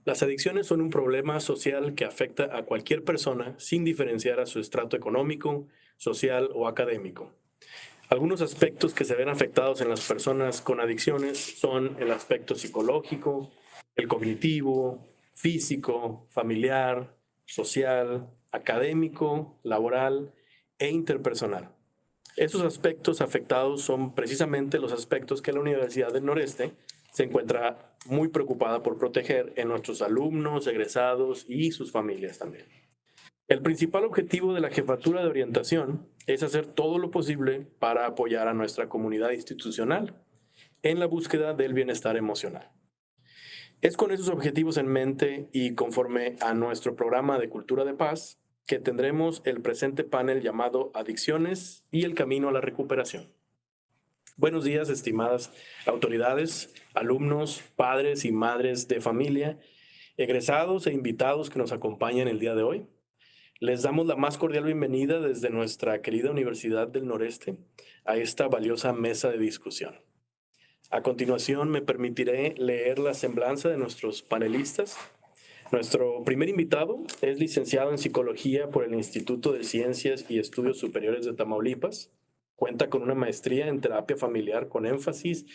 Las adicciones son un problema social que afecta a cualquier persona sin diferenciar a su estrato económico, social o académico. Algunos aspectos que se ven afectados en las personas con adicciones son el aspecto psicológico, el cognitivo, físico, familiar, social, académico, laboral e interpersonal. Esos aspectos afectados son precisamente los aspectos que la Universidad del Noreste se encuentra muy preocupada por proteger en nuestros alumnos, egresados y sus familias también. El principal objetivo de la Jefatura de Orientación es hacer todo lo posible para apoyar a nuestra comunidad institucional en la búsqueda del bienestar emocional. Es con esos objetivos en mente y conforme a nuestro programa de Cultura de Paz que tendremos el presente panel llamado Adicciones y el Camino a la Recuperación. Buenos días, estimadas autoridades, alumnos, padres y madres de familia, egresados e invitados que nos acompañan el día de hoy. Les damos la más cordial bienvenida desde nuestra querida Universidad del Noreste a esta valiosa mesa de discusión. A continuación, me permitiré leer la semblanza de nuestros panelistas. Nuestro primer invitado es licenciado en Psicología por el Instituto de Ciencias y Estudios Superiores de Tamaulipas. Cuenta con una maestría en terapia familiar con énfasis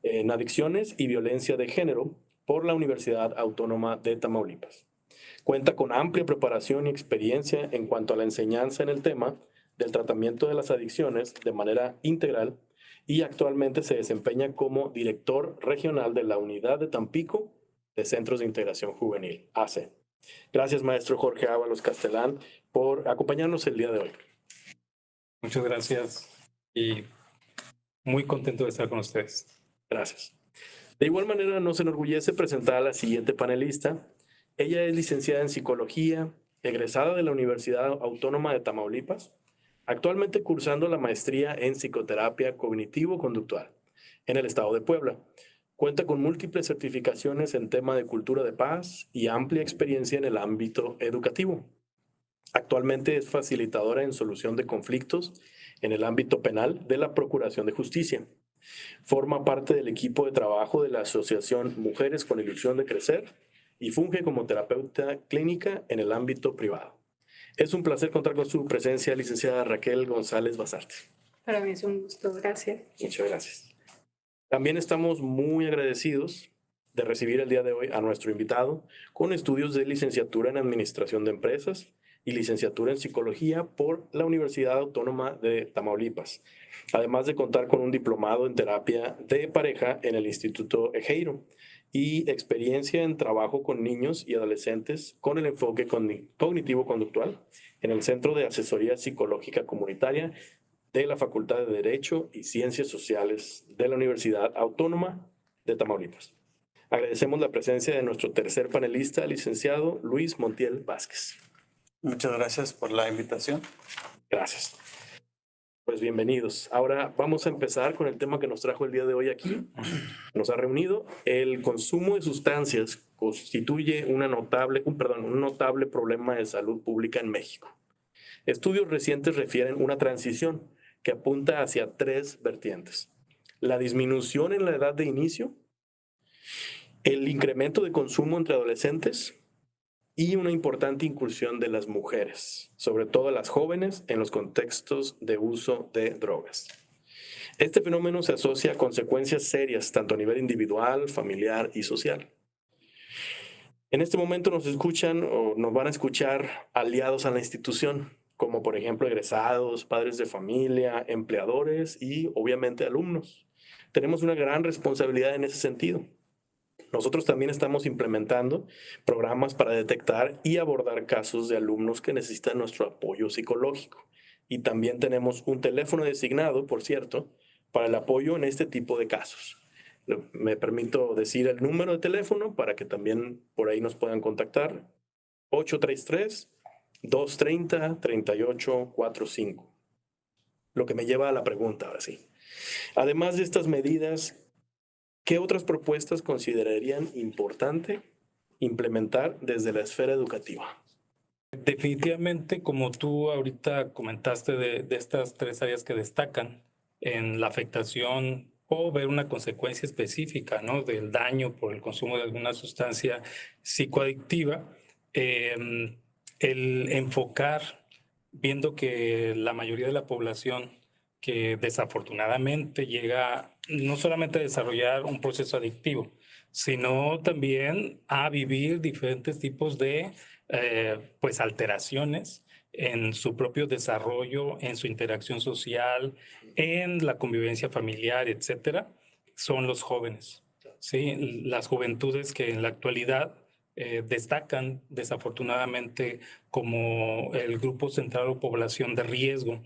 en adicciones y violencia de género por la Universidad Autónoma de Tamaulipas. Cuenta con amplia preparación y experiencia en cuanto a la enseñanza en el tema del tratamiento de las adicciones de manera integral y actualmente se desempeña como director regional de la Unidad de Tampico de Centros de Integración Juvenil, ACE. Gracias, maestro Jorge Ábalos Castelán, por acompañarnos el día de hoy. Muchas gracias y muy contento de estar con ustedes. Gracias. De igual manera, nos enorgullece presentar a la siguiente panelista. Ella es licenciada en Psicología, egresada de la Universidad Autónoma de Tamaulipas, actualmente cursando la maestría en Psicoterapia Cognitivo-Conductual en el estado de Puebla. Cuenta con múltiples certificaciones en tema de cultura de paz y amplia experiencia en el ámbito educativo. Actualmente es facilitadora en solución de conflictos en el ámbito penal de la Procuración de Justicia. Forma parte del equipo de trabajo de la Asociación Mujeres con Ilusión de Crecer y funge como terapeuta clínica en el ámbito privado. Es un placer contar con su presencia, licenciada Raquel González Basarte. Para mí es un gusto, gracias. Muchas gracias. También estamos muy agradecidos de recibir el día de hoy a nuestro invitado con estudios de licenciatura en Administración de Empresas y licenciatura en Psicología por la Universidad Autónoma de Tamaulipas, además de contar con un diplomado en terapia de pareja en el Instituto Ejeiro y experiencia en trabajo con niños y adolescentes con el enfoque cognitivo-conductual en el Centro de Asesoría Psicológica Comunitaria de la Facultad de Derecho y Ciencias Sociales de la Universidad Autónoma de Tamaulipas. Agradecemos la presencia de nuestro tercer panelista, licenciado Luis Montiel Vázquez. Muchas gracias por la invitación. Gracias. Pues bienvenidos. Ahora vamos a empezar con el tema que nos trajo el día de hoy aquí. Nos ha reunido. El consumo de sustancias constituye un notable problema de salud pública en México. Estudios recientes refieren una transición que apunta hacia tres vertientes: la disminución en la edad de inicio, el incremento de consumo entre adolescentes y una importante incursión de las mujeres, sobre todo las jóvenes, en los contextos de uso de drogas. Este fenómeno se asocia a consecuencias serias tanto a nivel individual, familiar y social. En este momento nos escuchan o nos van a escuchar aliados a la institución, como por ejemplo egresados, padres de familia, empleadores y obviamente alumnos. Tenemos una gran responsabilidad en ese sentido. Nosotros también estamos implementando programas para detectar y abordar casos de alumnos que necesitan nuestro apoyo psicológico. Y también tenemos un teléfono designado, por cierto, para el apoyo en este tipo de casos. Me permito decir el número de teléfono para que también por ahí nos puedan contactar: 833-230-3845. Lo que me lleva a la pregunta, ahora sí. Además de estas medidas, ¿qué otras propuestas considerarían importante implementar desde la esfera educativa? Definitivamente, como tú ahorita comentaste de estas tres áreas que destacan en la afectación o ver una consecuencia específica, ¿no?, del daño por el consumo de alguna sustancia psicoadictiva. El enfocar, viendo que la mayoría de la población que desafortunadamente llega no solamente a desarrollar un proceso adictivo, sino también a vivir diferentes tipos de pues alteraciones en su propio desarrollo, en su interacción social, en la convivencia familiar, etcétera, son los jóvenes. ¿Sí? Las juventudes que en la actualidad destacan desafortunadamente como el grupo central o población de riesgo.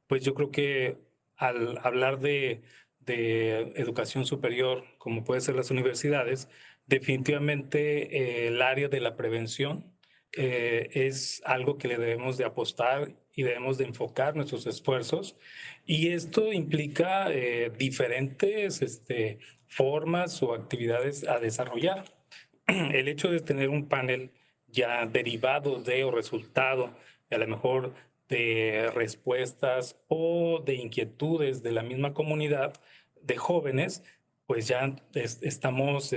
Pues yo creo que al hablar de educación superior, como puede ser las universidades, definitivamente el área de la prevención es algo que le debemos de apostar y debemos de enfocar nuestros esfuerzos. Y esto implica diferentes formas o actividades a desarrollar. El hecho de tener un panel ya derivado de o resultado, a lo mejor de respuestas o de inquietudes de la misma comunidad de jóvenes, pues ya estamos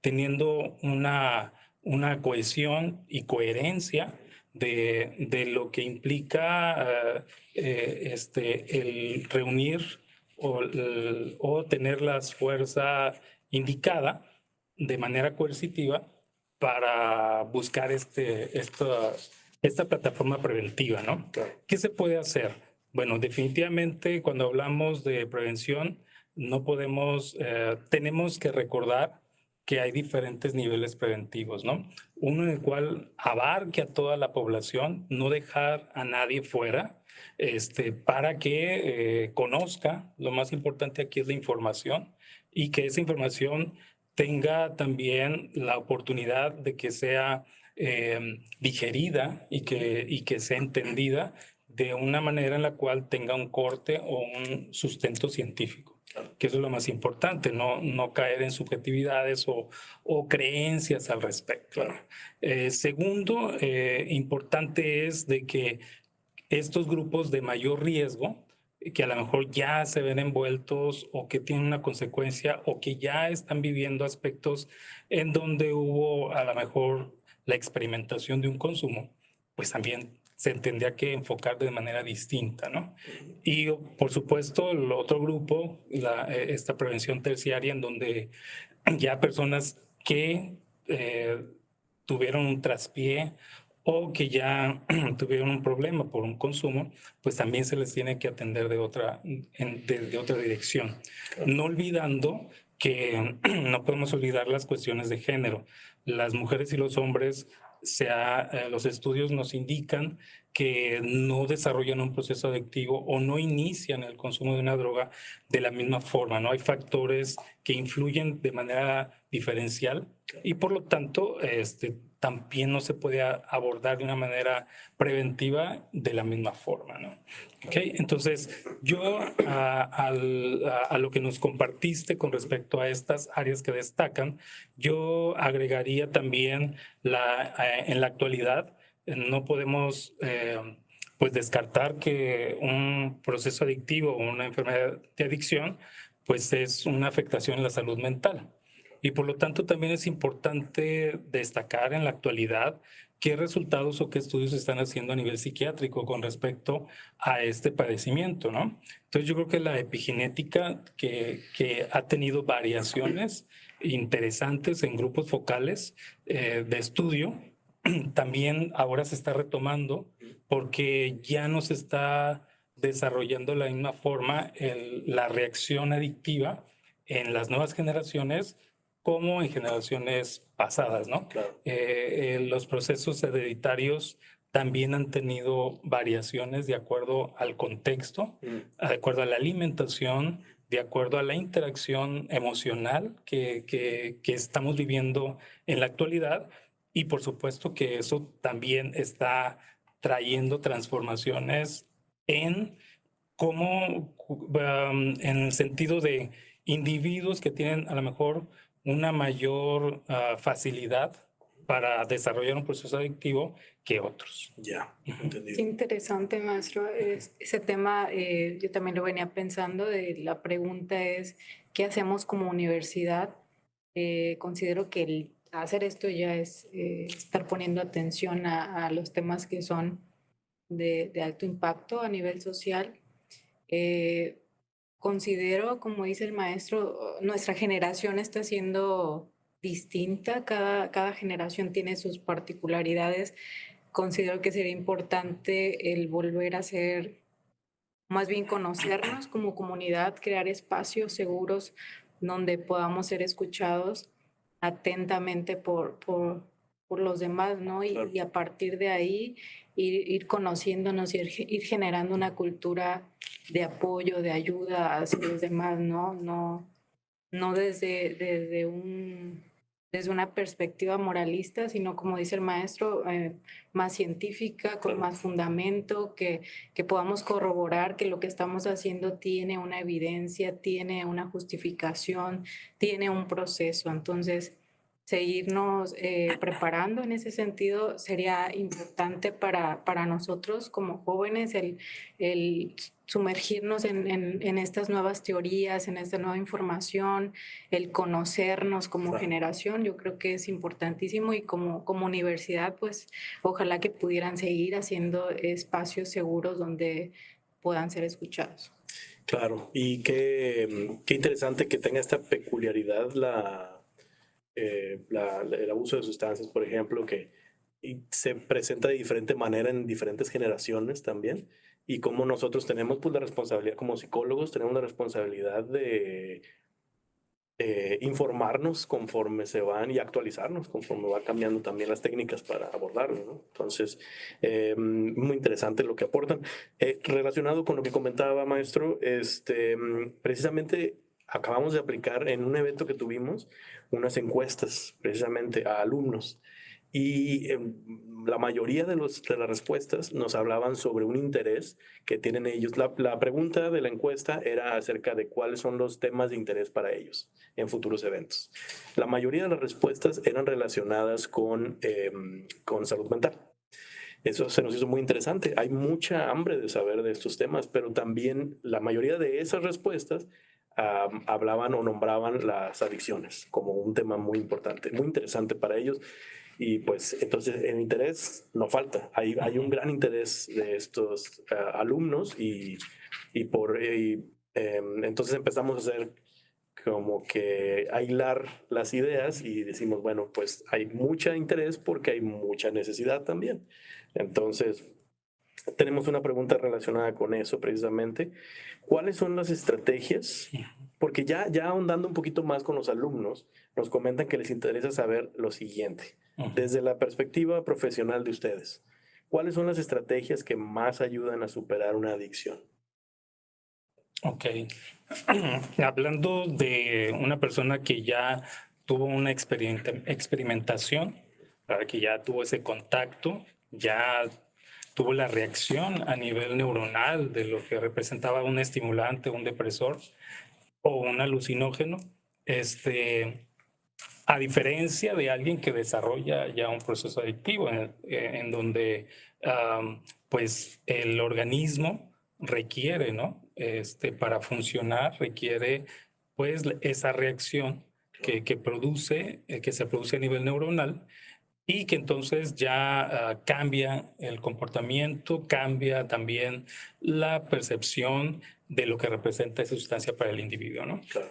teniendo una cohesión y coherencia de lo que implica el reunir o tener la fuerza indicada de manera coercitiva para buscar esta plataforma preventiva, ¿no? Claro. ¿Qué se puede hacer? Bueno, definitivamente cuando hablamos de prevención, no podemos, tenemos que recordar que hay diferentes niveles preventivos, ¿no? Uno en el cual abarque a toda la población, no dejar a nadie fuera, para que conozca. Lo más importante aquí es la información y que esa información tenga también la oportunidad de que sea digerida y que sea entendida de una manera en la cual tenga un corte o un sustento científico, que eso es lo más importante, no caer en subjetividades o creencias al respecto. Segundo, importante es de que estos grupos de mayor riesgo, que a lo mejor ya se ven envueltos o que tienen una consecuencia o que ya están viviendo aspectos en donde hubo a lo mejor la experimentación de un consumo, pues también se tendría que enfocar de manera distinta, ¿no? Y por supuesto el otro grupo, esta prevención terciaria, en donde ya personas que tuvieron un traspié o que ya tuvieron un problema por un consumo, pues también se les tiene que atender de otra dirección. No olvidando que no podemos olvidar las cuestiones de género. Las mujeres y los hombres, los estudios nos indican que no desarrollan un proceso adictivo o no inician el consumo de una droga de la misma forma, ¿no? Hay factores que influyen de manera diferencial y por lo tanto también no se puede abordar de una manera preventiva de la misma forma, ¿no? ¿Okay? Entonces, yo a lo que nos compartiste con respecto a estas áreas que destacan, yo agregaría también en la actualidad, no podemos pues descartar que un proceso adictivo o una enfermedad de adicción pues es una afectación en la salud mental. Y por lo tanto también es importante destacar en la actualidad qué resultados o qué estudios se están haciendo a nivel psiquiátrico con respecto a este padecimiento, ¿no? Entonces yo creo que la epigenética que ha tenido variaciones interesantes en grupos focales de estudio, también ahora se está retomando porque ya no se está desarrollando de la misma forma la reacción adictiva en las nuevas generaciones como en generaciones pasadas, ¿no? Claro. Los procesos hereditarios también han tenido variaciones de acuerdo al contexto, de acuerdo a la alimentación, de acuerdo a la interacción emocional que estamos viviendo en la actualidad. Y por supuesto que eso también está trayendo transformaciones en en el sentido de individuos que tienen a lo mejor una mayor facilidad para desarrollar un proceso adictivo que otros. Ya, Es entendido. interesante, maestro. Ese tema yo también lo venía pensando. La pregunta es, ¿qué hacemos como universidad? Considero que el hacer esto ya es estar poniendo atención a los temas que son de alto impacto a nivel social. Eh, Considero, como dice el maestro, nuestra generación está siendo distinta, cada generación tiene sus particularidades. Considero que sería importante el volver a ser, más bien conocernos como comunidad, crear espacios seguros donde podamos ser escuchados atentamente por los demás, ¿no? Claro. Y a partir de ahí ir conociéndonos y ir generando una cultura de apoyo, de ayuda hacia los demás, ¿no? No desde una perspectiva moralista, sino como dice el maestro, más científica, con Claro. más fundamento, que podamos corroborar que lo que estamos haciendo tiene una evidencia, tiene una justificación, tiene un proceso. Entonces, seguirnos preparando en ese sentido sería importante para nosotros como jóvenes, el sumergirnos en estas nuevas teorías, en esta nueva información, el conocernos como Claro. generación. Yo creo que es importantísimo, y como universidad, pues ojalá que pudieran seguir haciendo espacios seguros donde puedan ser escuchados. Claro, y qué interesante que tenga esta peculiaridad el abuso de sustancias, por ejemplo, que y se presenta de diferente manera en diferentes generaciones también, y cómo nosotros tenemos pues la responsabilidad como psicólogos, tenemos la responsabilidad de informarnos conforme se van y actualizarnos conforme va cambiando también las técnicas para abordarlo, ¿no? Entonces, muy interesante lo que aportan. Relacionado con lo que comentaba, maestro, precisamente acabamos de aplicar en un evento que tuvimos unas encuestas precisamente a alumnos, y la mayoría de las respuestas nos hablaban sobre un interés que tienen ellos. La pregunta de la encuesta era acerca de cuáles son los temas de interés para ellos en futuros eventos. La mayoría de las respuestas eran relacionadas con salud mental. Eso se nos hizo muy interesante. Hay mucha hambre de saber de estos temas, pero también la mayoría de esas respuestas hablaban o nombraban las adicciones como un tema muy importante, muy interesante para ellos. Y pues entonces el interés no falta. Hay un gran interés de estos alumnos, entonces empezamos a hacer como que a hilar las ideas y decimos, bueno, pues hay mucho interés porque hay mucha necesidad también. Entonces, tenemos una pregunta relacionada con eso precisamente. ¿Cuáles son las estrategias? Porque ya ahondando un poquito más con los alumnos, nos comentan que les interesa saber lo siguiente. Desde la perspectiva profesional de ustedes, ¿cuáles son las estrategias que más ayudan a superar una adicción? Ok. Hablando de una persona que ya tuvo una experimentación, para que ya tuvo ese contacto, ya tuvo la reacción a nivel neuronal de lo que representaba un estimulante, un depresor o un alucinógeno, a diferencia de alguien que desarrolla ya un proceso adictivo en donde pues el organismo requiere, ¿no? Para funcionar requiere pues esa reacción que produce, que se produce a nivel neuronal, y que entonces ya cambia el comportamiento, cambia también la percepción de lo que representa esa sustancia para el individuo, ¿no? Claro.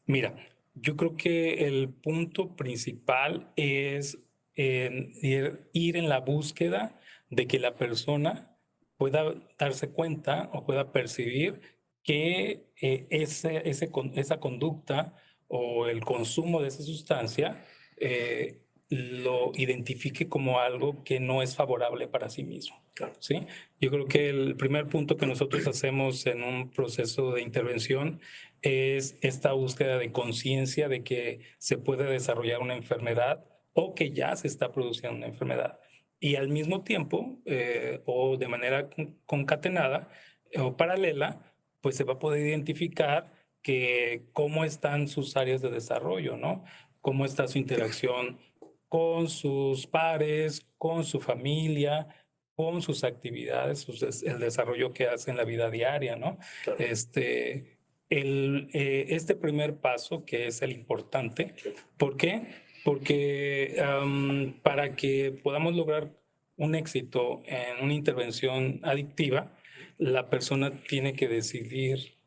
Mira, yo creo que el punto principal es ir en la búsqueda de que la persona pueda darse cuenta o pueda percibir que esa conducta o el consumo de esa sustancia lo identifique como algo que no es favorable para sí mismo. Claro. ¿Sí? Yo creo que el primer punto que nosotros hacemos en un proceso de intervención es esta búsqueda de conciencia de que se puede desarrollar una enfermedad o que ya se está produciendo una enfermedad. Y al mismo tiempo, o de manera concatenada o paralela, pues se va a poder identificar que cómo están sus áreas de desarrollo, ¿no? Cómo está su interacción con sus pares, con su familia, con sus actividades, el desarrollo que hace en la vida diaria, ¿no? Claro. Este primer paso, que es el importante. ¿Por qué? Porque para que podamos lograr un éxito en una intervención adictiva, la persona tiene que decidir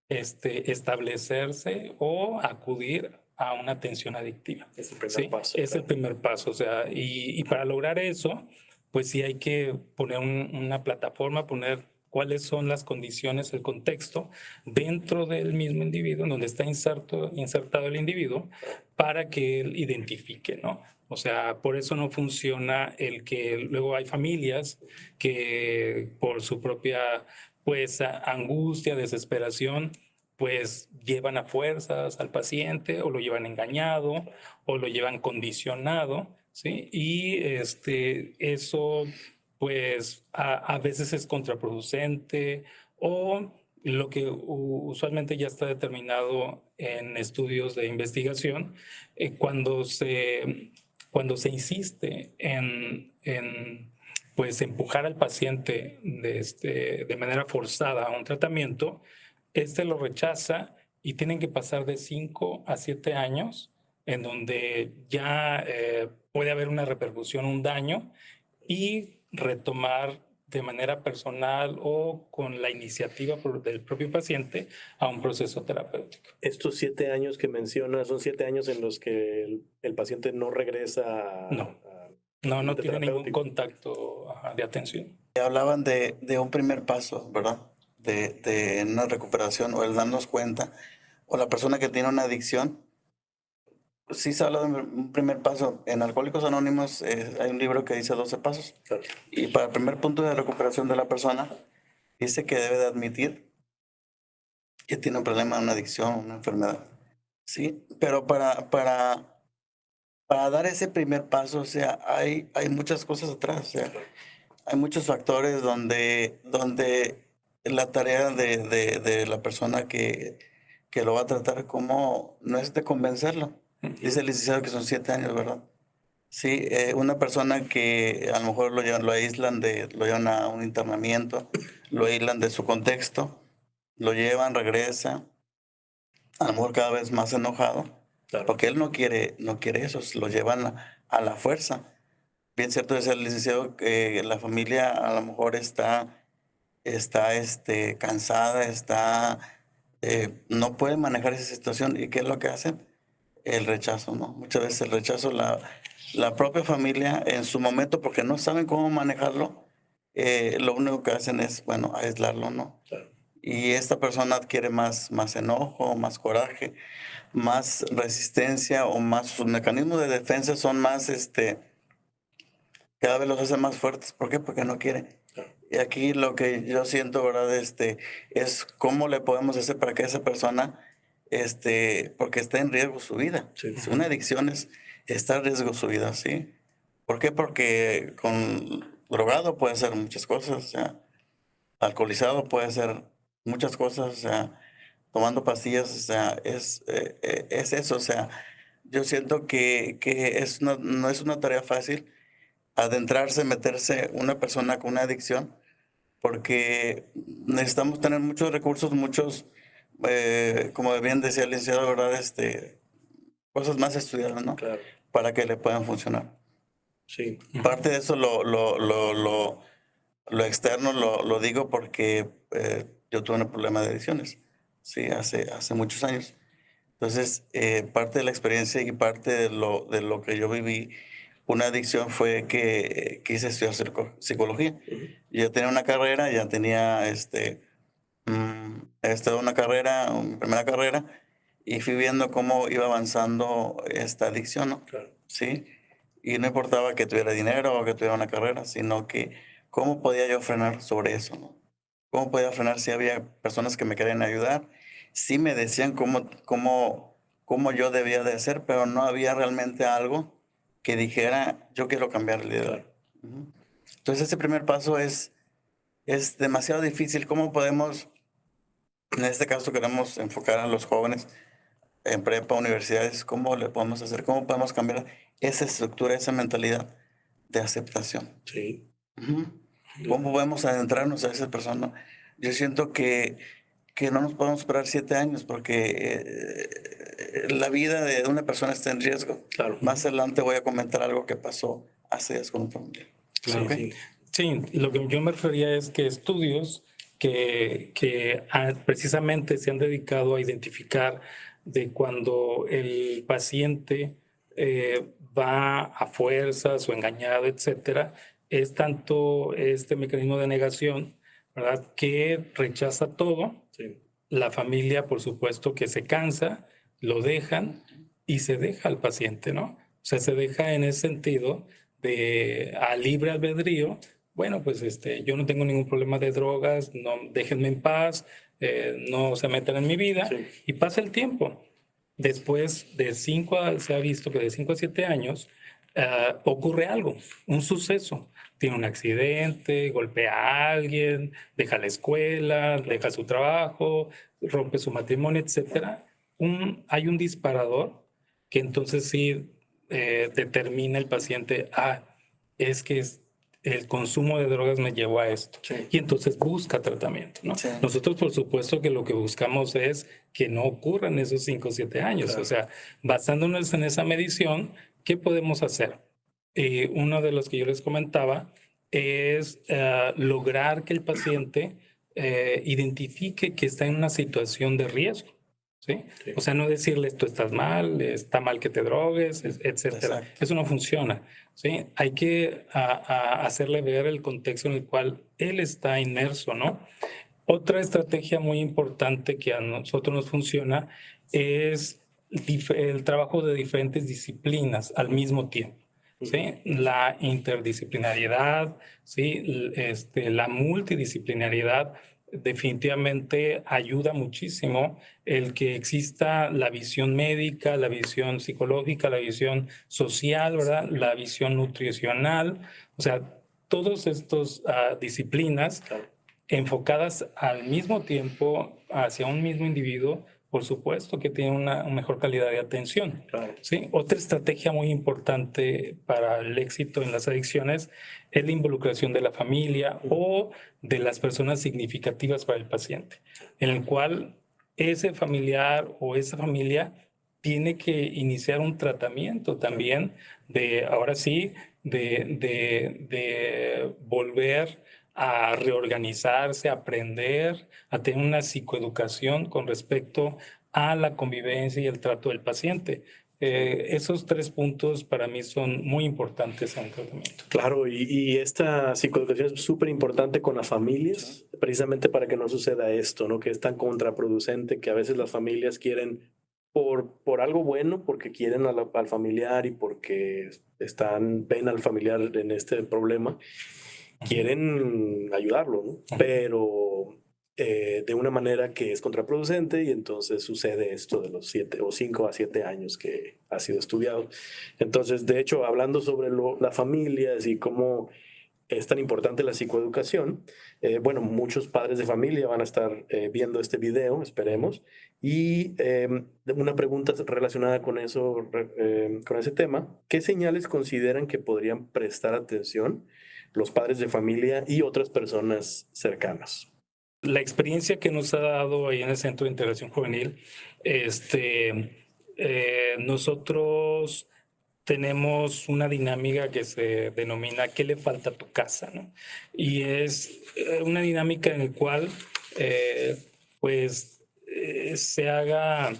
establecerse o acudir a una atención adictiva. Es el primer ¿Sí? paso. Es Claro. el primer paso. O sea, y para lograr eso, pues sí hay que poner una plataforma, poner cuáles son las condiciones, el contexto dentro del mismo individuo, donde está insertado el individuo, para que él identifique, ¿no? O sea, por eso no funciona el que luego hay familias que por su propia pues angustia, desesperación, pues llevan a fuerzas al paciente o lo llevan engañado o lo llevan condicionado, ¿sí? Y eso pues a veces es contraproducente, o lo que usualmente ya está determinado en estudios de investigación, cuando se insiste en pues empujar al paciente de manera forzada a un tratamiento, lo rechaza y tienen que pasar de 5 a 7 años en donde ya puede haber una repercusión, un daño, y retomar de manera personal o con la iniciativa del propio paciente a un proceso terapéutico. Estos 7 años que mencionas son 7 años en los que el paciente no regresa No. a No tiene ningún terapéutico. contacto de atención. Hablaban de un primer paso, ¿verdad? De una recuperación o el darnos cuenta, o la persona que tiene una adicción. Sí se habla de un primer paso. En Alcohólicos Anónimos hay un libro que dice 12 pasos. Claro. Y para el primer punto de recuperación de la persona, dice que debe de admitir que tiene un problema, una adicción, una enfermedad. Sí, pero para dar ese primer paso, o sea, hay muchas cosas atrás. O sea, hay muchos factores donde la tarea de la persona que lo va a tratar como no es de convencerlo. Dice el licenciado que son 7 años, ¿verdad? Sí, una persona que a lo mejor lo aíslan lo llevan a un internamiento, lo aíslan de su contexto, lo llevan, regresa, a lo mejor cada vez más enojado, Claro. porque él no quiere eso, lo llevan a la fuerza. Bien cierto es el licenciado que la familia a lo mejor está cansada, no puede manejar esa situación. ¿Y qué es lo que hacen? El rechazo, ¿no? Muchas veces el rechazo, la propia familia en su momento, porque no saben cómo manejarlo, lo único que hacen es, bueno, aislarlo, ¿no? Claro. Y esta persona adquiere más enojo, más coraje, más resistencia, o más, sus mecanismos de defensa son más, cada vez los hace más fuertes. ¿Por qué? Porque no quiere. Y aquí lo que yo siento, ¿verdad? Es cómo le podemos hacer para que esa persona, porque está en riesgo su vida. Sí. Si una adicción está en riesgo su vida, ¿sí? ¿Por qué? Porque con drogado puede hacer muchas cosas, o sea, alcoholizado puede hacer muchas cosas, o sea, tomando pastillas, o sea, es eso, o sea, yo siento que no es una tarea fácil adentrarse, meterse una persona con una adicción, porque necesitamos tener muchos recursos, como bien decía el licenciado, ¿verdad? Cosas más estudiadas, ¿no? Claro. Para que le puedan funcionar. Sí. Parte de eso lo externo lo digo porque yo tuve un problema de adicciones, sí, hace muchos años. Entonces, parte de la experiencia y parte de lo que yo viví, una adicción, fue que quise estudiar psicología. Yo ya tenía una carrera, ya tenía una carrera, mi primera carrera, y fui viendo cómo iba avanzando esta adicción, ¿no? Claro. Sí. Y no importaba que tuviera dinero o que tuviera una carrera, sino que cómo podía yo frenar sobre eso, ¿no? ¿Cómo podía frenar si había personas que me querían ayudar? Sí me decían cómo yo debía de hacer, pero no había realmente algo que dijera, yo quiero cambiar el día de hoy. Claro. Ujú. Entonces, ese primer paso es demasiado difícil. ¿Cómo podemos, en este caso queremos enfocar a los jóvenes, en prepa, universidades, ¿cómo le podemos hacer? ¿Cómo podemos cambiar esa estructura, esa mentalidad de aceptación? Sí. Ujú. ¿Cómo podemos adentrarnos a esa persona? Yo siento que no nos podemos esperar 7 años porque la vida de una persona está en riesgo. Claro. Más adelante voy a comentar algo que pasó hace días con un familiar. Claro, ¿Ok? sí. Sí, lo que yo me refería es que estudios que precisamente se han dedicado a identificar de cuando el paciente va a fuerzas o engañado, etcétera, es tanto este mecanismo de negación, ¿verdad?, que rechaza todo. Sí. La familia, por supuesto, que se cansa, lo dejan y se deja al paciente, ¿no? O sea, se deja en ese sentido de a libre albedrío. Bueno, pues yo no tengo ningún problema de drogas, no, déjenme en paz, no se metan en mi vida, Sí. y pasa el tiempo. Después de se ha visto que de 5 a 7 años ocurre algo, un suceso. Tiene un accidente, golpea a alguien, deja la escuela, deja su trabajo, rompe su matrimonio, etcétera. Hay un disparador que entonces sí determina el paciente, es que el consumo de drogas me llevó a esto. Sí. Y entonces busca tratamiento, ¿no? Sí. Nosotros, por supuesto, que lo que buscamos es que no ocurran esos 5 o 7 años. Claro. O sea, basándonos en esa medición, ¿qué podemos hacer? Uno de los que yo les comentaba es lograr que el paciente identifique que está en una situación de riesgo. ¿Sí? Sí. O sea, no decirle tú estás mal, está mal que te drogues, etcétera. Exacto. Eso no funciona. ¿Sí? Hay que hacerle ver el contexto en el cual él está inmerso, ¿no? Otra estrategia muy importante que a nosotros nos funciona es el trabajo de diferentes disciplinas al mismo tiempo. ¿Sí? La interdisciplinariedad, ¿sí? La multidisciplinariedad definitivamente ayuda muchísimo el que exista la visión médica, la visión psicológica, la visión social, ¿verdad?, la visión nutricional, o sea, todas estas disciplinas Claro. enfocadas al mismo tiempo hacia un mismo individuo, por supuesto que tiene una mejor calidad de atención. Claro. ¿Sí? Otra estrategia muy importante para el éxito en las adicciones es la involucración de la familia o de las personas significativas para el paciente, en el cual ese familiar o esa familia tiene que iniciar un tratamiento también ahora sí, de volver a reorganizarse, a aprender, a tener una psicoeducación con respecto a la convivencia y el trato del paciente. Esos 3 puntos para mí son muy importantes en el tratamiento. Claro, y esta psicoeducación es súper importante con las familias, precisamente para que no suceda esto, ¿no? Que es tan contraproducente que a veces las familias quieren, por algo bueno, porque quieren al familiar y porque ven al familiar en este problema, quieren ayudarlo, ¿no? Pero de una manera que es contraproducente, y entonces sucede esto de los 7 o 5 a 7 años que ha sido estudiado. Entonces, de hecho, hablando sobre las familias y cómo es tan importante la psicoeducación, bueno, muchos padres de familia van a estar viendo este video, esperemos, y una pregunta relacionada con eso, con ese tema: ¿qué señales consideran que podrían prestar atención los padres de familia y otras personas cercanas? La experiencia que nos ha dado ahí en el Centro de Integración Juvenil, nosotros tenemos una dinámica que se denomina ¿qué le falta a tu casa?, ¿no? Y es una dinámica en la cual se haga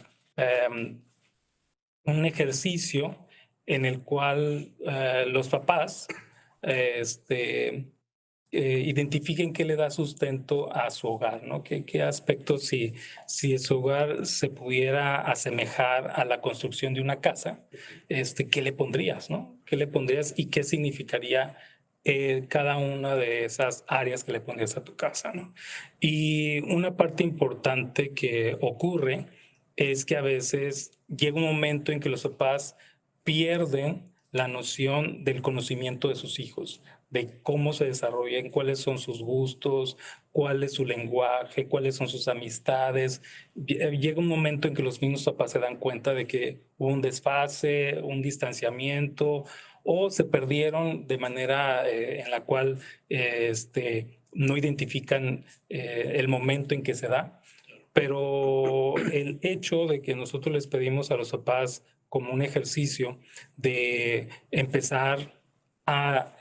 un ejercicio en el cual los papás identifiquen qué le da sustento a su hogar, ¿no? ¿Qué aspectos, si su hogar se pudiera asemejar a la construcción de una casa, qué le pondrías, ¿no? ¿Qué le pondrías y qué significaría cada una de esas áreas que le pondrías a tu casa, ¿no? Y una parte importante que ocurre es que a veces llega un momento en que los papás pierden la noción del conocimiento de sus hijos, de cómo se desarrollan, cuáles son sus gustos, cuál es su lenguaje, cuáles son sus amistades. Llega un momento en que los mismos papás se dan cuenta de que hubo un desfase, un distanciamiento, o se perdieron de manera en la cual no identifican el momento en que se da. Pero el hecho de que nosotros les pedimos a los papás como un ejercicio de empezar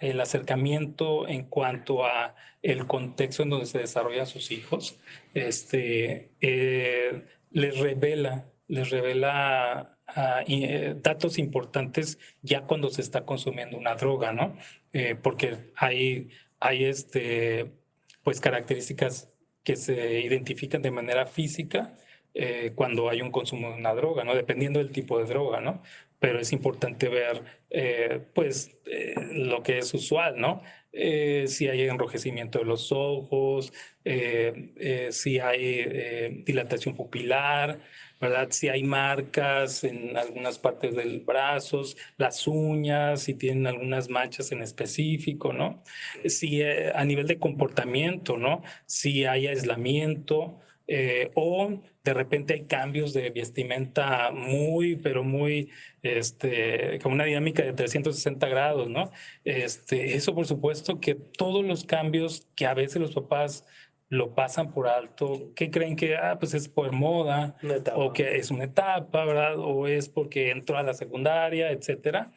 el acercamiento en cuanto a el contexto en donde se desarrollan sus hijos, les revela datos importantes ya cuando se está consumiendo una droga, ¿no? Porque hay pues características que se identifican de manera física cuando hay un consumo de una droga, ¿no? Dependiendo del tipo de droga, ¿no? Pero es importante ver, lo que es usual, ¿no? Si hay enrojecimiento de los ojos, si hay dilatación pupilar, ¿verdad? Si hay marcas en algunas partes del brazo, las uñas, si tienen algunas manchas en específico, ¿no? Si a nivel de comportamiento, ¿no? Si hay aislamiento o de repente hay cambios de vestimenta pero muy, con una dinámica de 360 grados, ¿no? Eso por supuesto que todos los cambios que a veces los papás lo pasan por alto, que creen que pues es por moda, o que es una etapa, ¿verdad? O es porque entró a la secundaria, etcétera.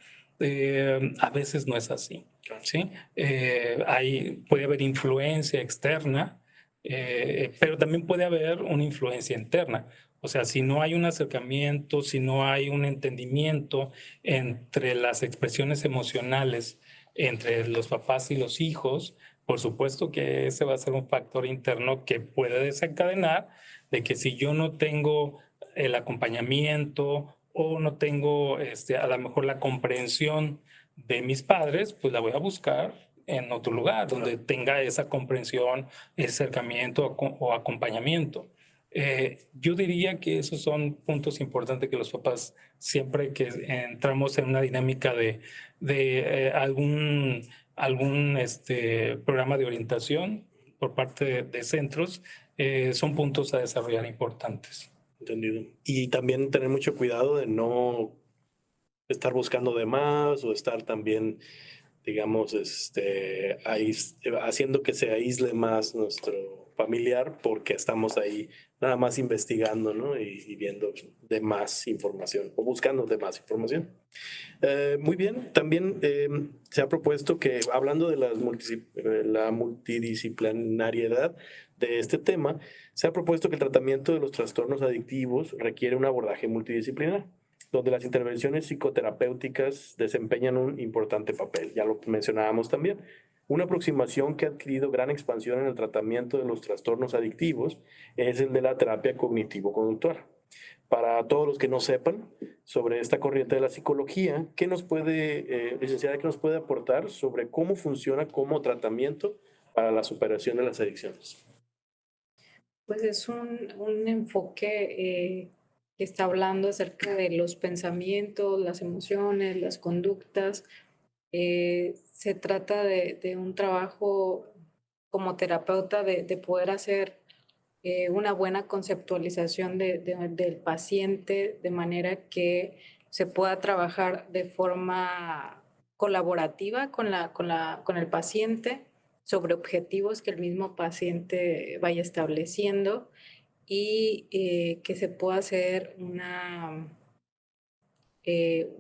A veces no es así, ¿sí? Puede haber influencia externa, pero también puede haber una influencia interna. O sea, si no hay un acercamiento, si no hay un entendimiento entre las expresiones emocionales entre los papás y los hijos, por supuesto que ese va a ser un factor interno que puede desencadenar de que si yo no tengo el acompañamiento o no tengo a lo mejor la comprensión de mis padres, pues la voy a buscar en otro lugar donde tenga esa comprensión, ese acercamiento o acompañamiento. Yo diría que esos son puntos importantes que los papás, siempre que entramos en una dinámica de algún programa de orientación por parte de centros, son puntos a desarrollar importantes. Entendido. Y también tener mucho cuidado de no estar buscando de más o estar también, digamos, haciendo que se aísle más nuestro familiar porque estamos ahí nada más investigando, ¿no? Y viendo de más información o buscando de más información. Muy bien, también se ha propuesto que, hablando de la multidisciplinariedad de este tema, se ha propuesto que el tratamiento de los trastornos adictivos requiere un abordaje multidisciplinar, donde las intervenciones psicoterapéuticas desempeñan un importante papel. Ya lo mencionábamos también. Una aproximación que ha adquirido gran expansión en el tratamiento de los trastornos adictivos es el de la terapia cognitivo-conductual. Para todos los que no sepan sobre esta corriente de la psicología, licenciada, qué nos puede aportar sobre cómo funciona como tratamiento para la superación de las adicciones? Pues es un enfoque que está hablando acerca de los pensamientos, las emociones, las conductas. Se trata de un trabajo como terapeuta de poder hacer una buena conceptualización del paciente de manera que se pueda trabajar de forma colaborativa con el paciente sobre objetivos que el mismo paciente vaya estableciendo y que se pueda hacer un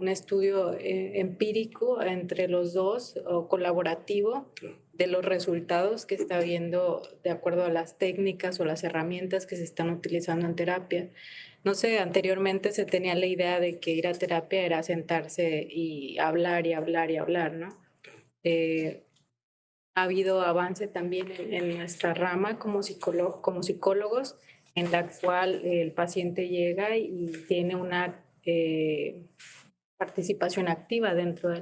estudio empírico entre los dos o colaborativo de los resultados que está viendo de acuerdo a las técnicas o las herramientas que se están utilizando en terapia. No sé, anteriormente se tenía la idea de que ir a terapia era sentarse y hablar y hablar y hablar, ¿no? Ha habido avance también en nuestra rama como psicólogos, en la cual el paciente llega y tiene una participación activa dentro de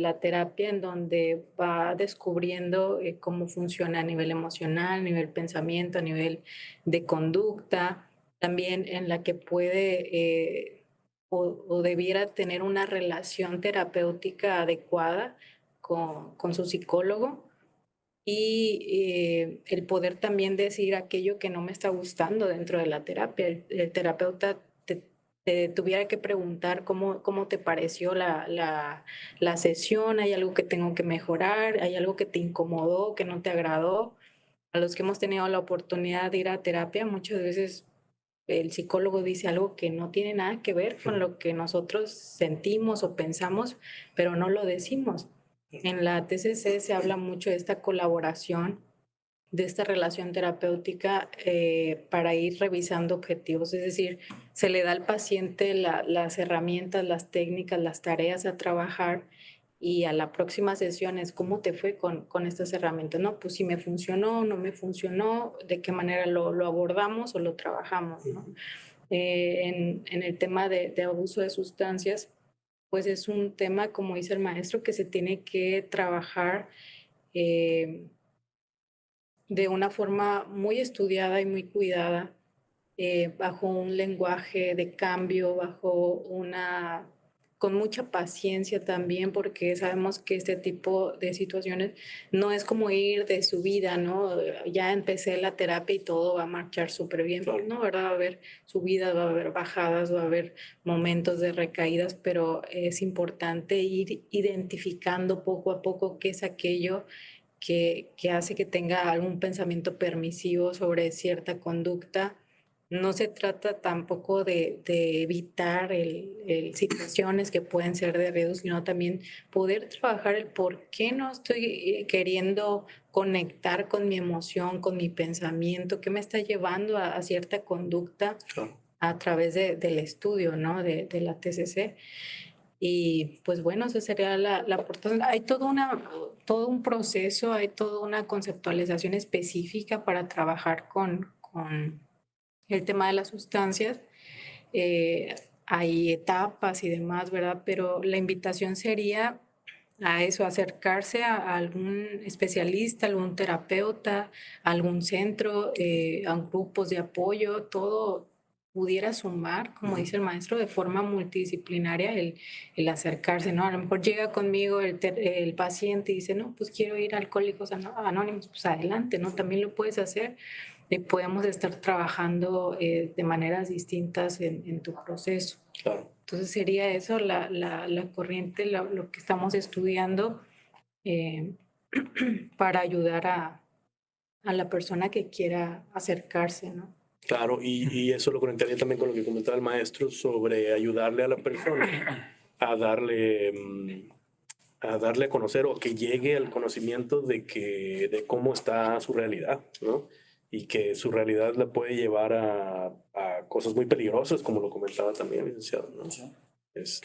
la terapia, en donde va descubriendo cómo funciona a nivel emocional, a nivel pensamiento, a nivel de conducta, también en la que puede o debiera tener una relación terapéutica adecuada con su psicólogo y el poder también decir aquello que no me está gustando dentro de la terapia. El terapeuta te tuviera que preguntar cómo te pareció la sesión, hay algo que tengo que mejorar, hay algo que te incomodó, que no te agradó. A los que hemos tenido la oportunidad de ir a terapia, muchas veces el psicólogo dice algo que no tiene nada que ver con lo que nosotros sentimos o pensamos, pero no lo decimos. En la TCC se habla mucho de esta colaboración, de esta relación terapéutica para ir revisando objetivos. Es decir, se le da al paciente las herramientas, las técnicas, las tareas a trabajar y a la próxima sesión es cómo te fue con estas herramientas, ¿no? Pues si me funcionó, no me funcionó, de qué manera lo abordamos o lo trabajamos, ¿no? En el tema de abuso de sustancias, pues es un tema, como dice el maestro, que se tiene que trabajar de una forma muy estudiada y muy cuidada, bajo un lenguaje de cambio, con mucha paciencia también, porque sabemos que este tipo de situaciones no es como ir de su vida, ¿no? Ya empecé la terapia y todo va a marchar súper bien, ¿no? ¿Verdad? Va a haber subidas, va a haber bajadas, va a haber momentos de recaídas, pero es importante ir identificando poco a poco qué es aquello que hace que tenga algún pensamiento permisivo sobre cierta conducta. No se trata tampoco de evitar situaciones que pueden ser de riesgo, sino también poder trabajar el por qué no estoy queriendo conectar con mi emoción, con mi pensamiento, qué me está llevando a cierta conducta a través del estudio, ¿no? de la TCC. Y pues bueno, esa sería la aportación. Hay todo un proceso, hay toda una conceptualización específica para trabajar con el tema de las sustancias. Hay etapas y demás, ¿verdad? Pero la invitación sería a eso, acercarse a algún especialista, algún terapeuta, algún centro, a grupos de apoyo, todo pudiera sumar, como dice el maestro, de forma multidisciplinaria el acercarse, ¿no? A lo mejor llega conmigo el paciente y dice, no, pues quiero ir a Alcohólicos Anónimos, pues adelante, ¿no? También lo puedes hacer y podemos estar trabajando de maneras distintas en tu proceso. Claro. Entonces sería eso la corriente, lo que estamos estudiando para ayudar a la persona que quiera acercarse, ¿no? Claro, y eso lo conectaría también con lo que comentaba el maestro sobre ayudarle a la persona a darle a conocer o que llegue al conocimiento de cómo está su realidad, ¿no? Y que su realidad la puede llevar a cosas muy peligrosas, como lo comentaba también, licenciado, ¿no? Sí.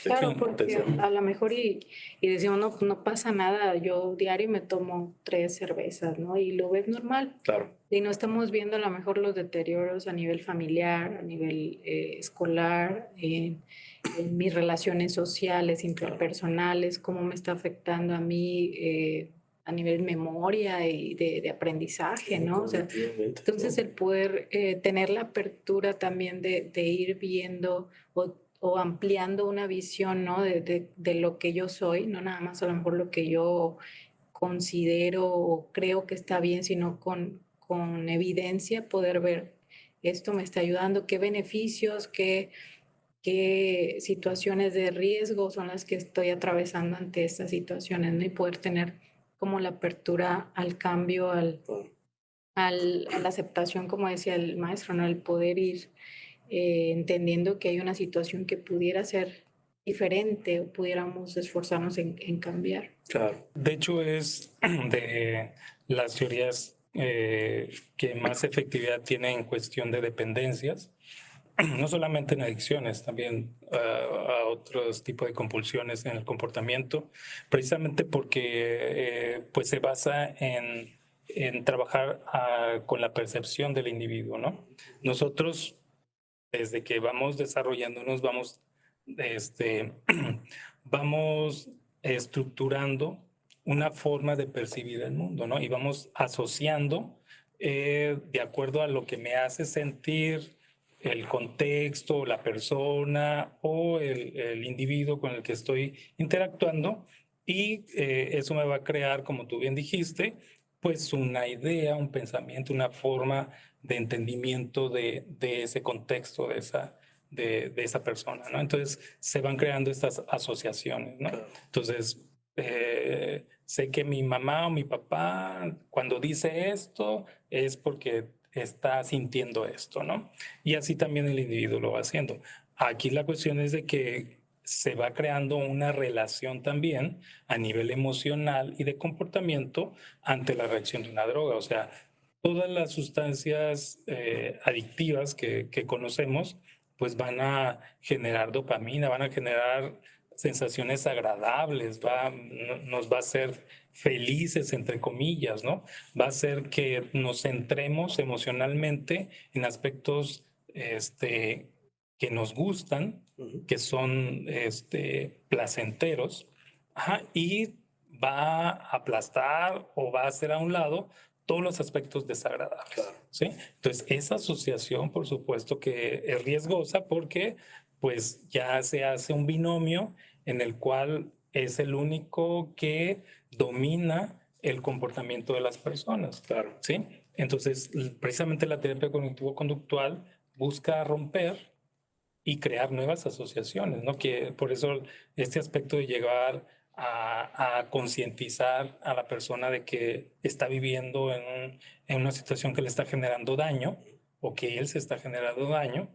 Claro, porque a lo mejor y decimos, no, pues no pasa nada, yo diario me tomo 3 cervezas, ¿no? Y lo ves normal. Claro. Y no estamos viendo a lo mejor los deterioros a nivel familiar, a nivel escolar, en mis relaciones sociales, interpersonales, cómo me está afectando a mí a nivel memoria y de aprendizaje, ¿no? O sea, entonces el poder tener la apertura también de ir viendo o ampliando una visión, ¿no? de lo que yo soy, no nada más a lo mejor lo que yo considero o creo que está bien, sino con evidencia poder ver esto me está ayudando, qué beneficios, qué situaciones de riesgo son las que estoy atravesando ante estas situaciones, ¿no? Y poder tener como la apertura al cambio, a la aceptación, como decía el maestro, ¿no? El poder ir entendiendo que hay una situación que pudiera ser diferente o pudiéramos esforzarnos en cambiar. Claro. De hecho, es de las teorías que más efectividad tienen en cuestión de dependencias, no solamente en adicciones, también a otros tipos de compulsiones en el comportamiento, precisamente porque pues se basa en trabajar con la percepción del individuo, ¿no? Nosotros, desde que vamos desarrollándonos, vamos estructurando una forma de percibir el mundo, ¿no? Y vamos asociando de acuerdo a lo que me hace sentir el contexto, la persona o el individuo con el que estoy interactuando, Y eso me va a crear, como tú bien dijiste, pues una idea, un pensamiento, una forma de entendimiento de ese contexto, de esa persona, ¿no? Entonces se van creando estas asociaciones, ¿no? Claro. Entonces, sé que mi mamá o mi papá cuando dice esto es porque está sintiendo esto, ¿no? Y así también el individuo lo va haciendo. Aquí la cuestión es de que se va creando una relación también a nivel emocional y de comportamiento ante la reacción de una droga. O sea, todas las sustancias adictivas que conocemos, pues van a generar dopamina, van a generar sensaciones agradables, nos va a hacer felices, entre comillas, ¿no? Va a hacer que nos centremos emocionalmente en aspectos que nos gustan, Ujú. que son placenteros, ajá, y va a aplastar o va a hacer a un lado todos los aspectos desagradables. Claro. ¿Sí? Entonces, esa asociación, por supuesto que es riesgosa porque pues ya se hace un binomio en el cual es el único que domina el comportamiento de las personas. Claro. ¿Sí? Entonces, precisamente la terapia cognitivo-conductual busca romper y crear nuevas asociaciones, ¿no? Que por eso este aspecto de llegar a concientizar a la persona de que está viviendo en una situación que le está generando daño o que él se está generando daño,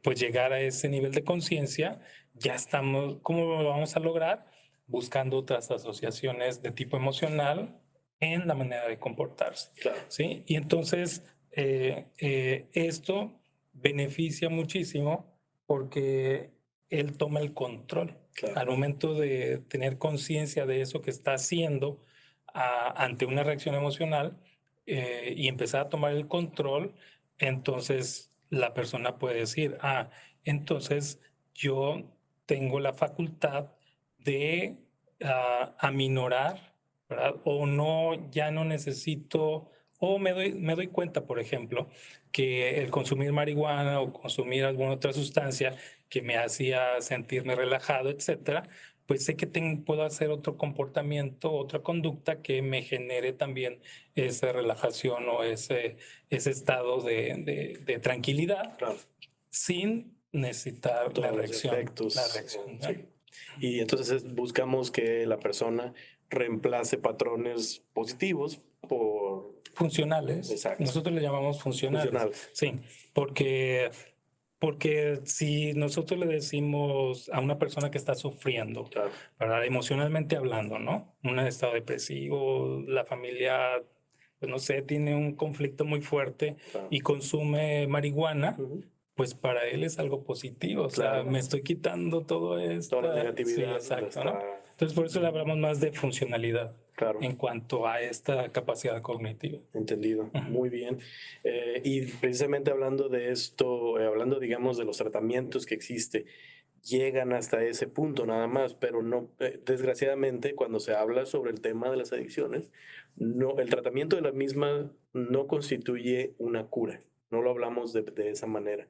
pues llegar a ese nivel de conciencia, ya estamos, ¿cómo lo vamos a lograr? Buscando otras asociaciones de tipo emocional en la manera de comportarse. Claro. ¿Sí? Y entonces esto beneficia muchísimo porque él toma el control. Claro. Al momento de tener conciencia de eso que está haciendo ante una reacción emocional y empezar a tomar el control, entonces la persona puede decir, entonces yo tengo la facultad de aminorar, ¿verdad? O no, ya no necesito, o me doy cuenta, por ejemplo, que el consumir marihuana o consumir alguna otra sustancia que me hacía sentirme relajado, etcétera, pues sé que puedo hacer otro comportamiento, otra conducta que me genere también esa relajación o ese estado de tranquilidad, Claro. sin necesitar Todos la los reacción. efectos. La reacción, ¿no? Sí. Y entonces buscamos que la persona reemplace patrones positivos por Funcionales. Exacto. Nosotros le llamamos funcionales. funcionales. Sí, porque si nosotros le decimos a una persona que está sufriendo, Claro. ¿verdad? Emocionalmente hablando, ¿no? Un estado depresivo, la familia, pues no sé, tiene un conflicto muy fuerte Claro. y consume marihuana, Ujú. pues para él es algo positivo. O sea, Claro. me estoy quitando todo esto. Toda la negatividad. Sí, exacto, ¿no? está- Entonces, por eso le hablamos más de funcionalidad Claro. en cuanto a esta capacidad cognitiva. Entendido, Ujú. muy bien. Y precisamente hablando de esto, hablando, digamos, de los tratamientos que existe, llegan hasta ese punto nada más, pero no, desgraciadamente, cuando se habla sobre el tema de las adicciones, no, el tratamiento de la misma no constituye una cura. No lo hablamos de esa manera.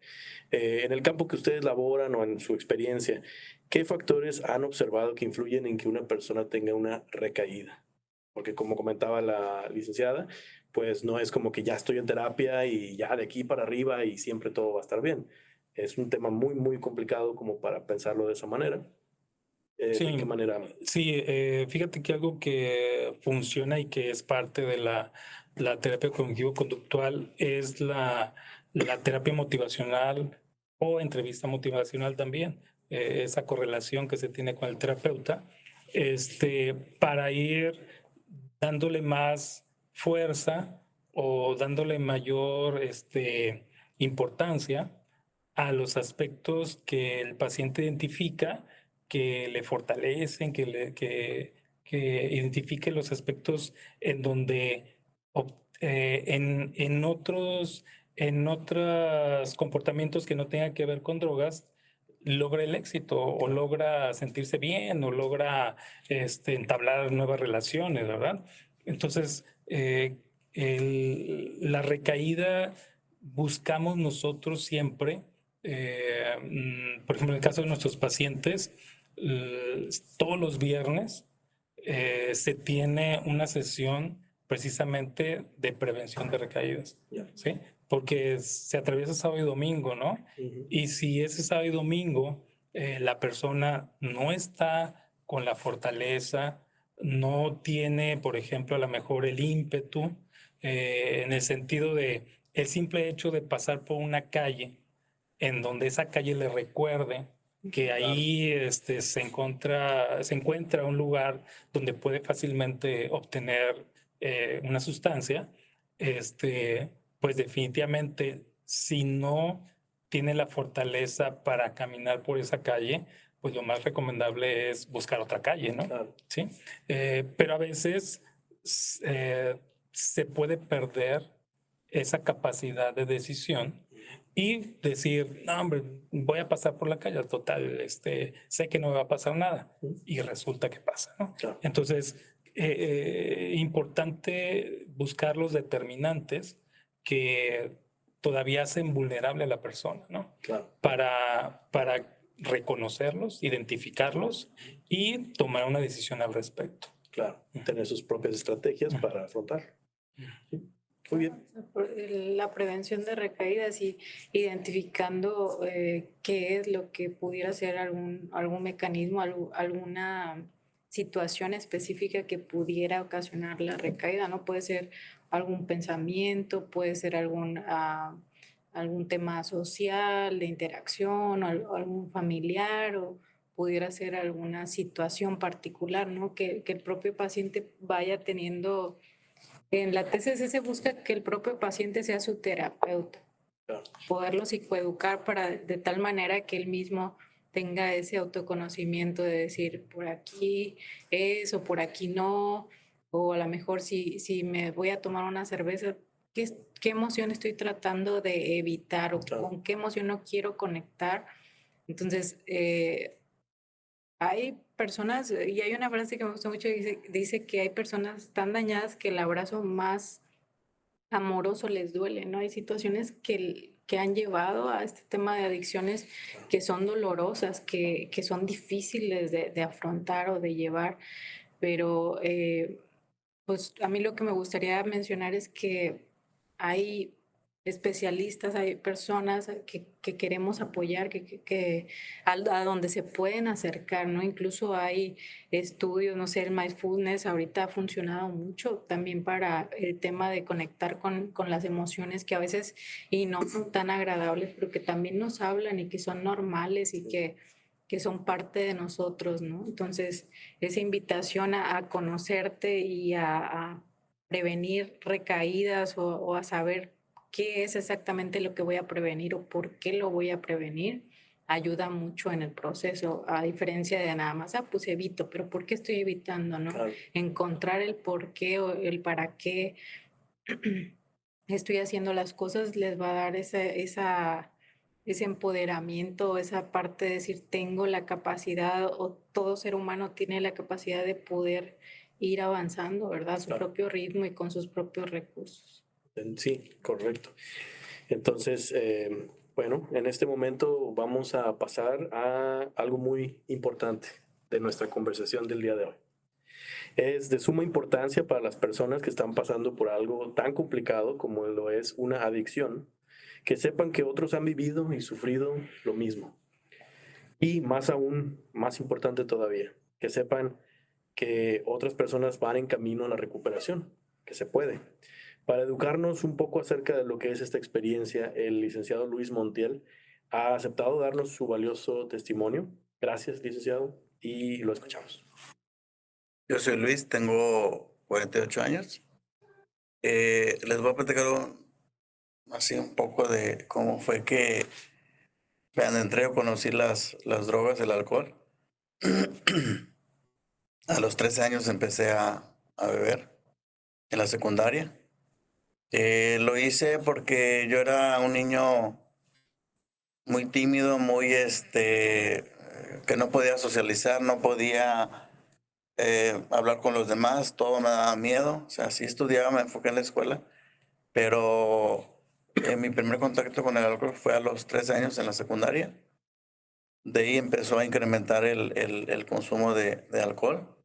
En el campo que ustedes laboran o en su experiencia, ¿qué factores han observado que influyen en que una persona tenga una recaída? Porque como comentaba la licenciada, pues no es como que ya estoy en terapia y ya de aquí para arriba y siempre todo va a estar bien. Es un tema muy, muy complicado como para pensarlo de esa manera. ¿De Sí, qué manera? sí, fíjate que algo que funciona y que es parte de la terapia cognitivo-conductual es la terapia motivacional o entrevista motivacional también, esa correlación que se tiene con el terapeuta, para ir dándole más fuerza o dándole mayor importancia a los aspectos que el paciente identifica que le fortalecen, que identifique los aspectos en donde en otros comportamientos que no tengan que ver con drogas logra el éxito o logra sentirse bien o logra entablar nuevas relaciones, ¿verdad? Entonces, la recaída buscamos nosotros siempre, por ejemplo, en el caso de nuestros pacientes, todos los viernes se tiene una sesión precisamente de prevención de recaídas, Ya. ¿sí? Porque se atraviesa sábado y domingo, ¿no? Ujú. Y si ese sábado y domingo la persona no está con la fortaleza, no tiene, por ejemplo, a lo mejor el ímpetu, en el sentido de el simple hecho de pasar por una calle en donde esa calle le recuerde que ahí se encuentra un lugar donde puede fácilmente obtener una sustancia, pues definitivamente si no tiene la fortaleza para caminar por esa calle, pues lo más recomendable es buscar otra calle, ¿no? Claro. ¿Sí? Pero a veces se puede perder esa capacidad de decisión y decir, no, hombre, voy a pasar por la calle, total, sé que no me va a pasar nada, y resulta que pasa, ¿no? Claro. Entonces, importante buscar los determinantes que todavía hacen vulnerable a la persona, ¿no? Claro. Para reconocerlos, identificarlos y tomar una decisión al respecto. Claro. Tener sus propias estrategias para afrontar. Sí. Muy bien. La prevención de recaídas y identificando qué es lo que pudiera ser algún mecanismo, alguna situación específica que pudiera ocasionar la recaída, ¿no? Puede ser algún pensamiento, puede ser algún tema social, de interacción, o algún familiar, o pudiera ser alguna situación particular, ¿no? Que el propio paciente vaya teniendo. En la TCC se busca que el propio paciente sea su terapeuta, Claro. poderlo psicoeducar de tal manera que él mismo tenga ese autoconocimiento de decir, por aquí es o por aquí no, o a lo mejor si me voy a tomar una cerveza, ¿qué emoción estoy tratando de evitar o Claro. con qué emoción no quiero conectar? Entonces, hay personas, y hay una frase que me gusta mucho, dice que hay personas tan dañadas que el abrazo más amoroso les duele, ¿no? Hay situaciones que han llevado a este tema de adicciones que son dolorosas, que son difíciles de afrontar o de llevar, pero pues a mí lo que me gustaría mencionar es que hay especialistas, hay personas que queremos apoyar, a donde se pueden acercar, ¿no? Incluso hay estudios, no sé, el mindfulness ahorita ha funcionado mucho también para el tema de conectar con las emociones que a veces y no son tan agradables, pero que también nos hablan y que son normales y que son parte de nosotros, ¿no? Entonces, esa invitación a conocerte y a prevenir recaídas o a saber qué es exactamente lo que voy a prevenir o por qué lo voy a prevenir, ayuda mucho en el proceso, a diferencia de nada más, pues evito, pero ¿por qué estoy evitando, no? Claro. Encontrar el por qué o el para qué estoy haciendo las cosas les va a dar ese empoderamiento, esa parte de decir, tengo la capacidad o todo ser humano tiene la capacidad de poder ir avanzando, ¿verdad? A su Claro. propio ritmo y con sus propios recursos. Sí, correcto. Entonces, bueno, en este momento vamos a pasar a algo muy importante de nuestra conversación del día de hoy. Es de suma importancia para las personas que están pasando por algo tan complicado como lo es una adicción, que sepan que otros han vivido y sufrido lo mismo. Y más aún, más importante todavía, que sepan que otras personas van en camino a la recuperación, que se puede. Para educarnos un poco acerca de lo que es esta experiencia, el licenciado Luis Montiel ha aceptado darnos su valioso testimonio. Gracias, licenciado, y lo escuchamos. Yo soy Luis, tengo 48 años. Les voy a platicar así un poco de cómo fue que cuando entré o conocí las drogas, el alcohol. A los 13 años empecé a beber en la secundaria. Lo hice porque yo era un niño muy tímido, muy que no podía socializar, no podía hablar con los demás, todo me daba miedo. O sea, sí estudiaba, me enfoqué en la escuela, pero mi primer contacto con el alcohol fue a los 13 años en la secundaria. De ahí empezó a incrementar el consumo de alcohol.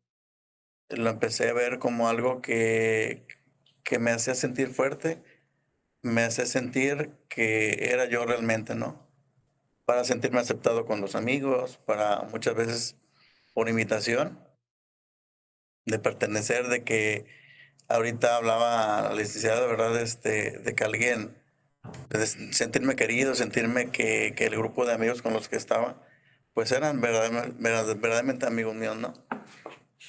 Lo empecé a ver como algo que me hacía sentir fuerte, me hacía sentir que era yo realmente, ¿no? Para sentirme aceptado con los amigos, para muchas veces por imitación, de pertenecer, de que ahorita hablaba la licenciada, ¿verdad? De que alguien, de sentirme querido, sentirme que el grupo de amigos con los que estaba, pues eran verdaderamente amigos míos, ¿no?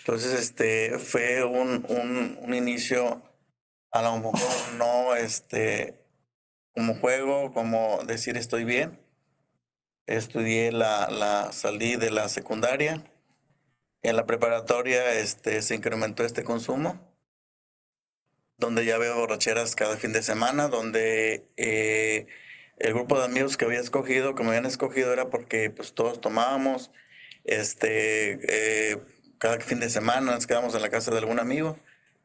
Entonces, fue un inicio, a lo mejor no, como juego, como decir estoy bien. Estudié salí de la secundaria. En la preparatoria, se incrementó este consumo, donde ya veo borracheras cada fin de semana, donde el grupo de amigos que había escogido, que me habían escogido, era porque pues todos tomábamos, cada fin de semana nos quedábamos en la casa de algún amigo,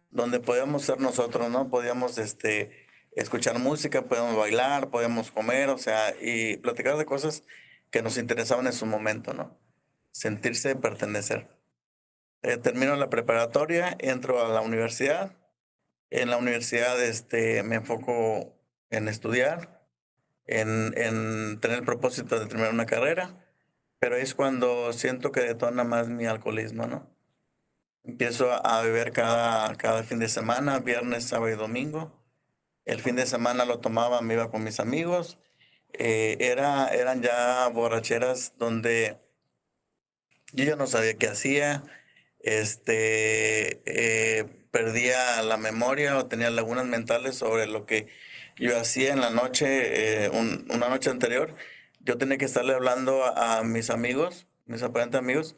donde podíamos ser nosotros, ¿no? Podíamos, escuchar música, podíamos bailar, podíamos comer, o sea, y platicar de cosas que nos interesaban en su momento, ¿no? Sentirse pertenecer. Termino la preparatoria, entro a la universidad. En la universidad, me enfoco en estudiar, en tener el propósito de terminar una carrera, pero es cuando siento que detona más mi alcoholismo, ¿no? Empiezo a beber cada fin de semana, viernes, sábado y domingo. El fin de semana lo tomaba, me iba con mis amigos. Eran ya borracheras donde yo ya no sabía qué hacía, perdía la memoria o tenía lagunas mentales sobre lo que yo hacía en la noche, una noche anterior. Yo tenía que estarle hablando a mis amigos, mis aparentes amigos,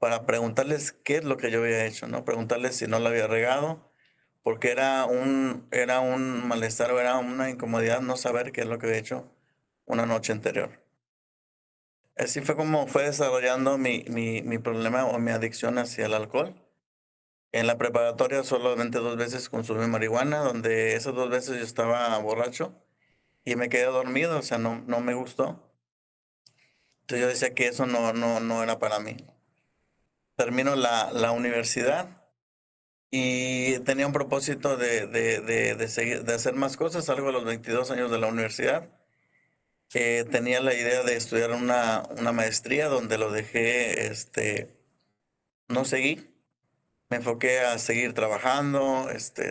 para preguntarles qué es lo que yo había hecho, ¿no? Preguntarles si no lo había regado, porque era un malestar o era una incomodidad no saber qué es lo que había hecho una noche anterior. Así fue como fue desarrollando mi problema o mi adicción hacia el alcohol. En la preparatoria solamente 2 veces consumí marihuana, donde esas 2 veces yo estaba borracho y me quedé dormido, o sea, no me gustó. Entonces yo decía que eso no era para mí. Termino la universidad y tenía un propósito de seguir, de hacer más cosas. Salgo a los 22 años de la universidad. Tenía la idea de estudiar una maestría donde lo dejé, no seguí. Me enfoqué a seguir trabajando,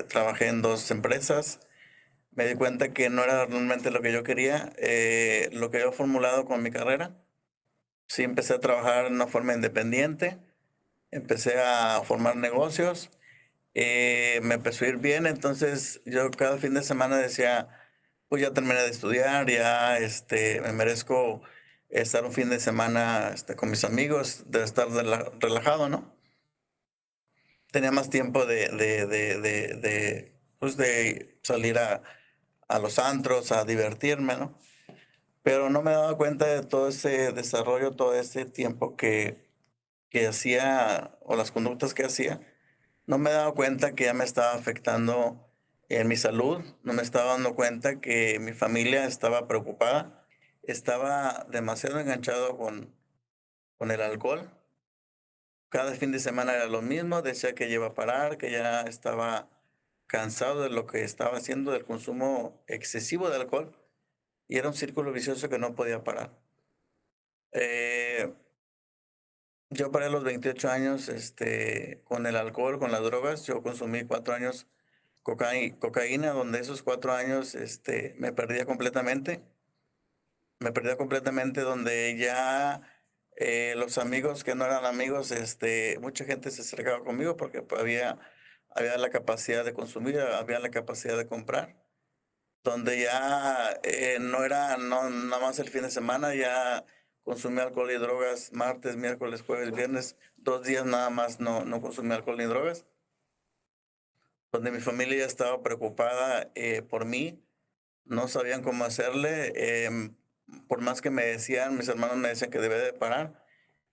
trabajé en 2 empresas. Me di cuenta que no era realmente lo que yo quería, lo que yo he formulado con mi carrera. Sí, empecé a trabajar de una forma independiente, empecé a formar negocios, me empezó a ir bien, entonces yo cada fin de semana decía, pues ya terminé de estudiar, ya me merezco estar un fin de semana con mis amigos, de estar relajado, ¿no? Tenía más tiempo pues de salir a los antros, a divertirme, ¿no? Pero no me daba cuenta de todo ese desarrollo, todo ese tiempo que hacía o las conductas que hacía. No me daba cuenta que ya me estaba afectando en mi salud, no me estaba dando cuenta que mi familia estaba preocupada, estaba demasiado enganchado con el alcohol. Cada fin de semana era lo mismo, decía que ya iba a parar, que ya estaba cansado de lo que estaba haciendo, del consumo excesivo de alcohol, y era un círculo vicioso que no podía parar. Eh, yo paré a los 28 años con el alcohol, con las drogas. Yo consumí 4 años cocaína, donde esos 4 años me perdía completamente. Me perdía completamente, donde ya los amigos que no eran amigos, mucha gente se acercaba conmigo porque pues, había la capacidad de consumir, había la capacidad de comprar. Donde ya no nada más el fin de semana, ya consumí alcohol y drogas martes, miércoles, jueves, viernes, 2 días nada más no consumí alcohol ni drogas, donde mi familia ya estaba preocupada por mí, no sabían cómo hacerle, por más que me decían, mis hermanos me decían que debía de parar,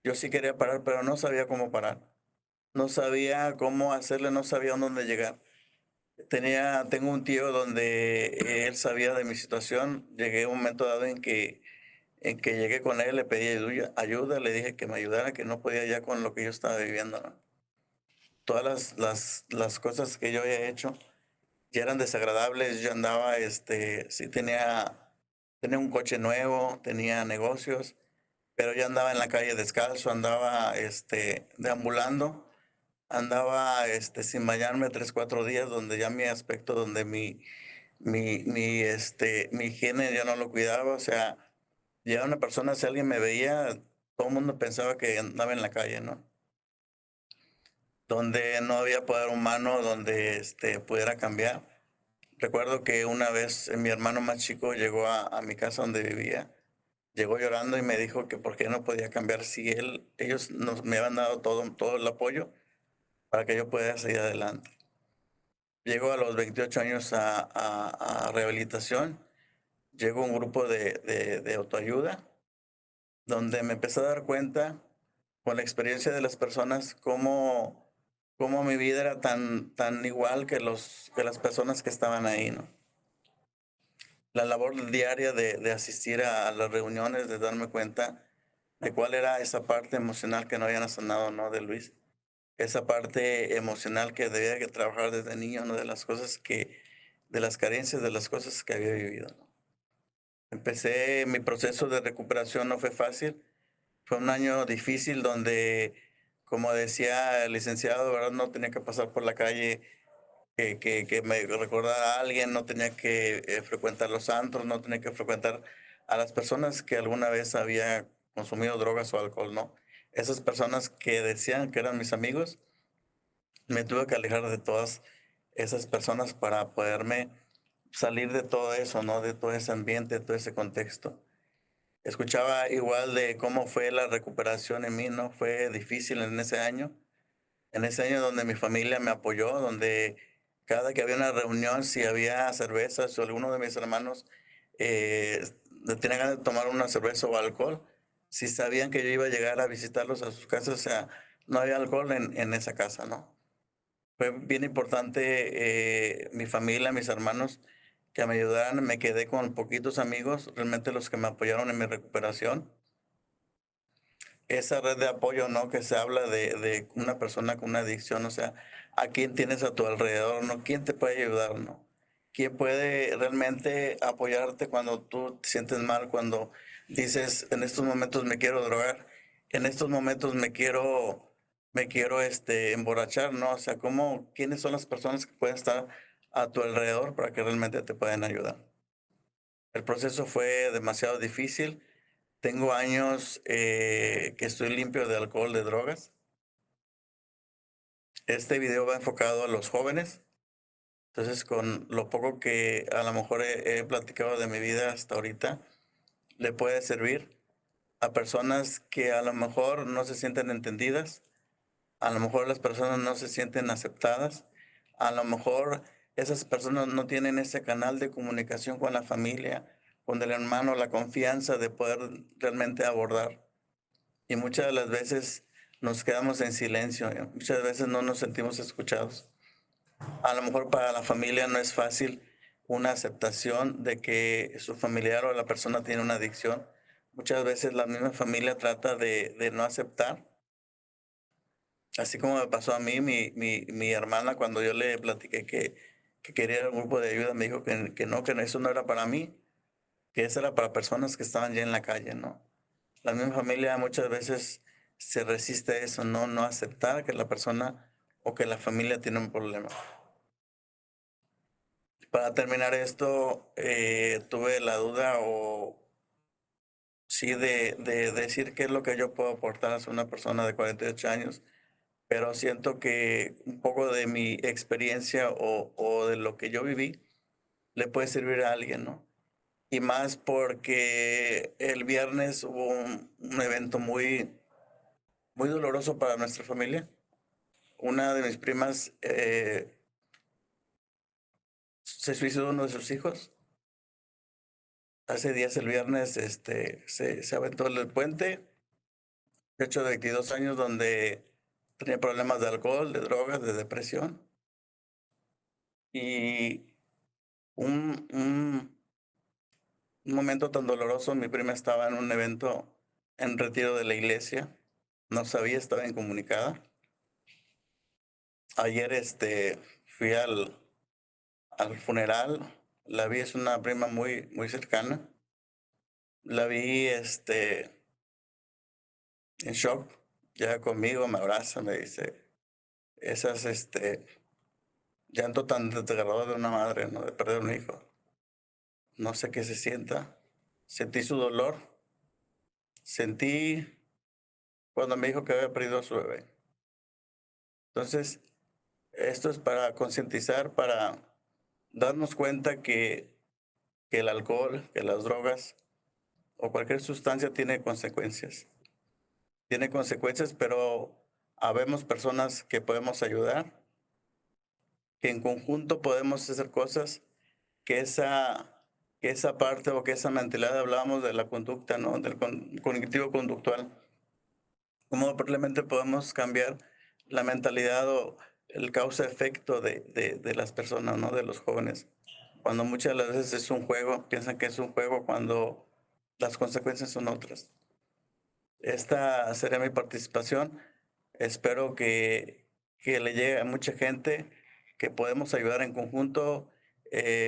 yo sí quería parar, pero no sabía cómo parar, no sabía cómo hacerle, no sabía a dónde llegar. Tengo un tío donde él sabía de mi situación. Llegué a un momento dado en que En que llegué con él, le pedí ayuda, le dije que me ayudara, que no podía ya con lo que yo estaba viviendo, ¿no? Todas las cosas que yo había hecho ya eran desagradables. Yo andaba, sí tenía un coche nuevo, tenía negocios, pero yo andaba en la calle descalzo, andaba, deambulando, andaba, sin bañarme 3, 4 días, donde ya mi aspecto, donde mi higiene ya no lo cuidaba. O sea, ya una persona, si alguien me veía, todo el mundo pensaba que andaba en la calle, ¿no? Donde no había poder humano, donde, pudiera cambiar. Recuerdo que una vez mi hermano más chico llegó a mi casa donde vivía, llegó llorando y me dijo que por qué no podía cambiar si ellos me habían dado todo el apoyo para que yo pudiera seguir adelante. Llego a los 28 años a rehabilitación, llegó un grupo de autoayuda, donde me empecé a dar cuenta, con la experiencia de las personas, cómo mi vida era tan igual que las personas que estaban ahí, ¿no? La labor diaria de asistir a las reuniones, de darme cuenta de cuál era esa parte emocional que no habían sanado, ¿no? De Luis. Esa parte emocional que debía que trabajar desde niño, ¿no? De las carencias, de las cosas que había vivido, ¿no? Empecé mi proceso de recuperación, no fue fácil. Fue un año difícil donde, como decía el licenciado, ¿verdad? No tenía que pasar por la calle que me recordara a alguien, no tenía que frecuentar los antros, no tenía que frecuentar a las personas que alguna vez había consumido drogas o alcohol, ¿no? Esas personas que decían que eran mis amigos, me tuve que alejar de todas esas personas para poderme salir de todo eso, ¿no? De todo ese ambiente, de todo ese contexto. Escuchaba igual de cómo fue la recuperación en mí, ¿no? Fue difícil en ese año donde mi familia me apoyó, donde cada que había una reunión, si había cervezas o alguno de mis hermanos eh, tenía ganas de tomar una cerveza o alcohol, si sabían que yo iba a llegar a visitarlos a sus casas, o sea, no había alcohol en esa casa, ¿no? Fue bien importante mi familia, mis hermanos, que me ayudaran. Me quedé con poquitos amigos, realmente los que me apoyaron en mi recuperación. Esa red de apoyo, ¿no? Que se habla de una persona con una adicción, o sea, ¿a quién tienes a tu alrededor, no? ¿Quién te puede ayudar, no? ¿Quién puede realmente apoyarte cuando tú te sientes mal, cuando dices, en estos momentos me quiero drogar, en estos momentos me quiero emborrachar, ¿no? O sea, quiénes son las personas que pueden estar a tu alrededor para que realmente te puedan ayudar? El proceso fue demasiado difícil. Tengo años que estoy limpio de alcohol, de drogas. Este video va enfocado a los jóvenes. Entonces, con lo poco que a lo mejor he platicado de mi vida hasta ahorita, le puede servir a personas que a lo mejor no se sienten entendidas, a lo mejor las personas no se sienten aceptadas, a lo mejor esas personas no tienen ese canal de comunicación con la familia, con el hermano, la confianza de poder realmente abordar. Y muchas de las veces nos quedamos en silencio, muchas veces no nos sentimos escuchados. A lo mejor para la familia no es fácil una aceptación de que su familiar o la persona tiene una adicción. Muchas veces la misma familia trata de no aceptar. Así como me pasó a mí, mi hermana, cuando yo le platiqué que quería ir a un grupo de ayuda, me dijo que eso no era para mí, que eso era para personas que estaban ya en la calle, ¿no? La misma familia muchas veces se resiste a eso, no aceptar que la persona o que la familia tiene un problema. Para terminar esto, tuve la duda o sí de decir qué es lo que yo puedo aportar a una persona de 48 años, pero siento que un poco de mi experiencia o de lo que yo viví le puede servir a alguien, ¿no? Y más porque el viernes hubo un evento muy doloroso para nuestra familia. Una de mis primas se suicidó uno de sus hijos. Hace días, el viernes, se aventó el puente, hecho de 22 años, donde tenía problemas de alcohol, de drogas, de depresión. Y un un momento tan doloroso. Mi prima estaba en un evento en retiro de la iglesia. No sabía, estaba incomunicada. Ayer fui al funeral. La vi, es una prima muy, muy cercana. La vi en shock. Llega conmigo, me abraza, me dice, esas llanto tan desgarrador de una madre, ¿no? De perder un hijo. No sé qué se sienta. Sentí su dolor. Sentí cuando me dijo que había perdido a su bebé. Entonces, esto es para concientizar, para darnos cuenta que el alcohol, que las drogas o cualquier sustancia tiene consecuencias. Tiene consecuencias, pero habemos personas que podemos ayudar, que en conjunto podemos hacer cosas, que esa parte o que esa mentalidad, hablábamos de la conducta, ¿no? Del cognitivo conductual. ¿Cómo probablemente podemos cambiar la mentalidad o el causa-efecto de las personas, ¿no? De los jóvenes? Cuando muchas de las veces es un juego, piensan que es un juego cuando las consecuencias son otras. Esta sería mi participación. Espero que le llegue a mucha gente, que podemos ayudar en conjunto,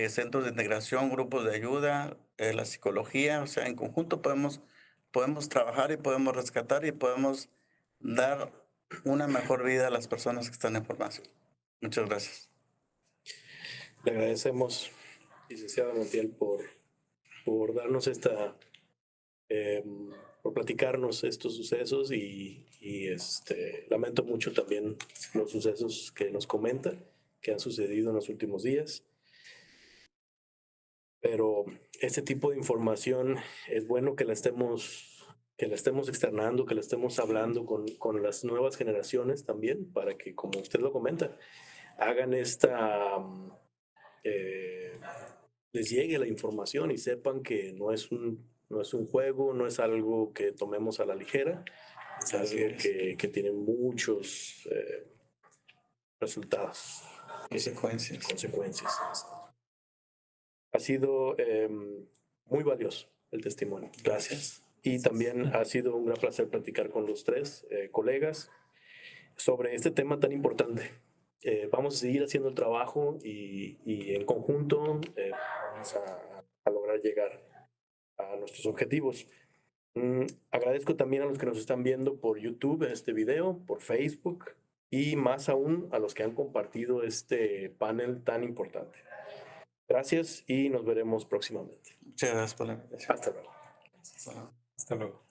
centros de integración, grupos de ayuda, la psicología, o sea, en conjunto podemos trabajar y podemos rescatar y podemos dar una mejor vida a las personas que están en formación. Muchas gracias. Le agradecemos, licenciada Montiel, por darnos por platicarnos estos sucesos y lamento mucho también los sucesos que nos comenta, que han sucedido en los últimos días. Pero este tipo de información es bueno que la estemos externando, que la estemos hablando con las nuevas generaciones también, para que, como usted lo comenta, hagan les llegue la información y sepan que no es un juego, no es algo que tomemos a la ligera, es Así algo es. que tiene muchos resultados, Consecuencias. consecuencias. Ha sido muy valioso el testimonio. Gracias. Y también ha sido un gran placer platicar con los tres colegas sobre este tema tan importante. Vamos a seguir haciendo el trabajo y en conjunto vamos a lograr llegar a nuestros objetivos. Agradezco también a los que nos están viendo por YouTube este video, por Facebook y más aún a los que han compartido este panel tan importante. Gracias y nos veremos próximamente. Muchas gracias por la invitación. Hasta luego. Hasta luego.